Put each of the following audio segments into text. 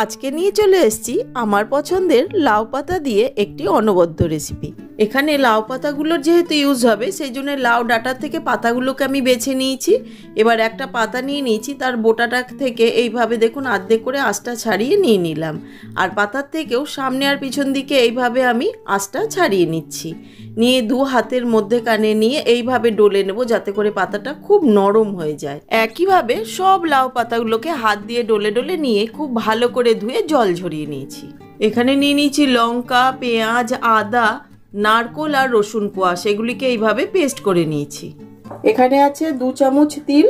আজকে নিয়ে চলে এসেছি আমার পছন্দের লাউ পাতা দিয়ে একটি অনবদ্য রেসিপি। এখানে লাউ পাতাগুলোর যেহেতু ইউজ হবে সেই জন্য লাউ ডাঁটা থেকে পাতাগুলোকে আমি বেছে নিয়েছি। এবার একটা পাতা নিয়ে নিয়েছি, তার বোটাটা থেকে এইভাবে দেখুন আর্ধেক করে আঁশটা ছাড়িয়ে নিয়ে নিলাম। আর পাতার থেকেও সামনে আর পিছন দিকে এইভাবে আমি আঁশটা ছাড়িয়ে নিচ্ছি। নিয়ে দু হাতের মধ্যে কানে নিয়ে এইভাবে ডলে নেব যাতে করে পাতাটা খুব নরম হয়ে যায়। একইভাবে সব লাউ পাতাগুলোকে হাত দিয়ে ডলে ডলে নিয়ে খুব ভালো করে ধুয়ে জল ঝরিয়ে নিয়েছি। এখানে নিয়ে নিয়েছি লঙ্কা, পেঁয়াজ, আদা, নারকোল আর রসুন কোয়া, সেগুলিকে এইভাবে পেস্ট করে নিয়েছি। এখানে আছে 2 চামচ তিল,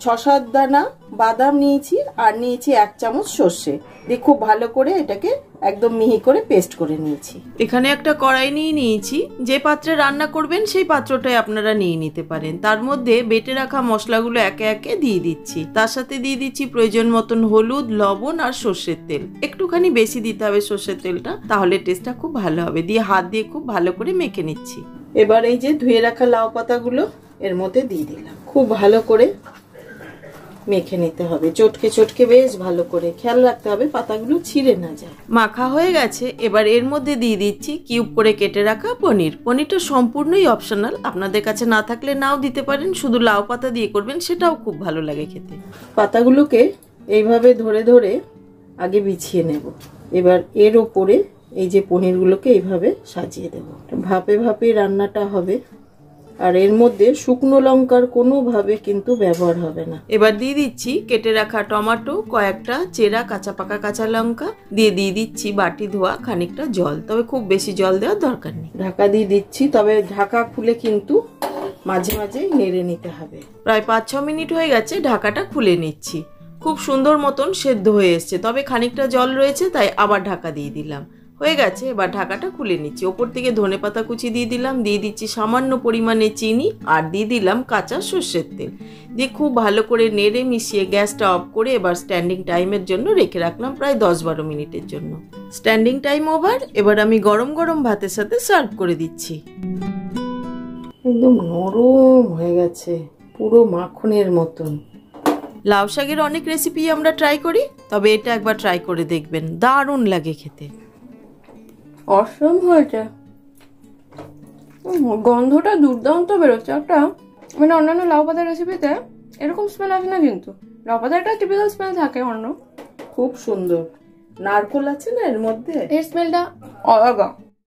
6-7 দানা বাদাম নিয়েছি, আর নিয়েছি 1 চামচ সর্ষে দিয়ে খুব ভালো করে এটাকে একদম মিহি করে পেস্ট করে নিয়েছি। এখানে একটা কড়াই নিয়ে নিয়েছি, যে পাত্রে রান্না করবেন সেই পাত্রটাই আপনারা নিয়ে নিতে পারেন। তার মধ্যে বেটে রাখা মশলাগুলো একে একে দিয়ে দিচ্ছি। তার সাথে দিয়ে দিচ্ছি প্রয়োজন মতন হলুদ, লবণ আর সর্ষের তেল। একটুখানি বেশি দিতে হবে সর্ষের তেলটা, তাহলে টেস্টটা খুব ভালো হবে। দিয়ে হাত দিয়ে খুব ভালো করে মেখে নিচ্ছি। এবার এই যে ধুয়ে রাখা লাউ পাতাগুলো এর মধ্যে দিয়ে দিলাম। খুব ভালো করে মেখে নিতে হবে, চটকে চটকে বেশ ভালো করে। খেয়াল রাখতে হবে পাতাগুলো ছিঁড়ে না যায়। মাখা হয়ে গেছে, এবার এর মধ্যে দিয়ে দিচ্ছি কিউব করে কেটে রাখা পনির। পনিরটা সম্পূর্ণই অপশনাল, আপনাদের কাছে না থাকলে নাও দিতে পারেন। শুধু লাউ পাতা দিয়ে করবেন, সেটাও খুব ভালো লাগে খেতে। পাতাগুলোকে এইভাবে ধরে ধরে আগে বিছিয়ে নেব। এবার এর ওপরে এই যে পনিরগুলোকে এইভাবে সাজিয়ে দেব। ভাপে ভাপে রান্নাটা হবে, আর এর মধ্যে শুকনো লঙ্কার কোনোভাবে কিন্তু ব্যবহার হবে না। এবার দিয়ে দিচ্ছি কেটে রাখা টমেটো, কয়েকটা চেরা কাঁচা পাকা কাঁচা লঙ্কা দিয়ে দিচ্ছি বাটি ধোয়া খানিকটা জল, তবে খুব বেশি জল দেওয়ার দরকার নেই। ঢাকা দিয়ে দিচ্ছি, তবে ঢাকা খুলে কিন্তু মাঝে মাঝে নেড়ে নিতে হবে। প্রায় 5-6 মিনিট হয়ে গেছে, ঢাকাটা খুলে নিচ্ছি। খুব সুন্দর মতন সেদ্ধ হয়ে এসছে, তবে খানিকটা জল রয়েছে তাই আবার ঢাকা দিয়ে দিলাম। হয়ে গেছে, এবার ঢাকাটা খুলে নিচ্ছি। ওপর থেকে ধনেপাতা কুচি দিয়ে দিলাম, দিয়ে দিচ্ছি সামান্য পরিমাণে চিনি, আর দিয়ে দিলাম কাঁচা সর্ষের তেল। দিয়ে খুব ভালো করে নেড়ে মিশিয়ে গ্যাসটা অফ করে এবার স্ট্যান্ডিং টাইমের জন্য রেখে রাখলাম প্রায় 10-12 মিনিটের জন্য। Standing time over. এবার আমি গরম গরম ভাতের সাথে সার্ভ করে দিচ্ছি। একদম নরম হয়ে গেছে, পুরো মাখনের মতন। লাউ শাকের অনেক রেসিপি আমরা ট্রাই করি, তবে এটা একবার ট্রাই করে দেখবেন, দারুণ লাগে খেতে। অসম হয়েছে, গন্ধটা দুর্দান্ত বেরোচ্ছে। একটা মানে অন্যান্য লাউ পাতার রেসিপিতে এরকম স্মেল আসে না, কিন্তু লাউ পাতার একটা টিপিক্যাল স্মেল থাকে অন্য। খুব সুন্দর নারকোল আছে না এর মধ্যে, এর স্মেলটা আলাদা।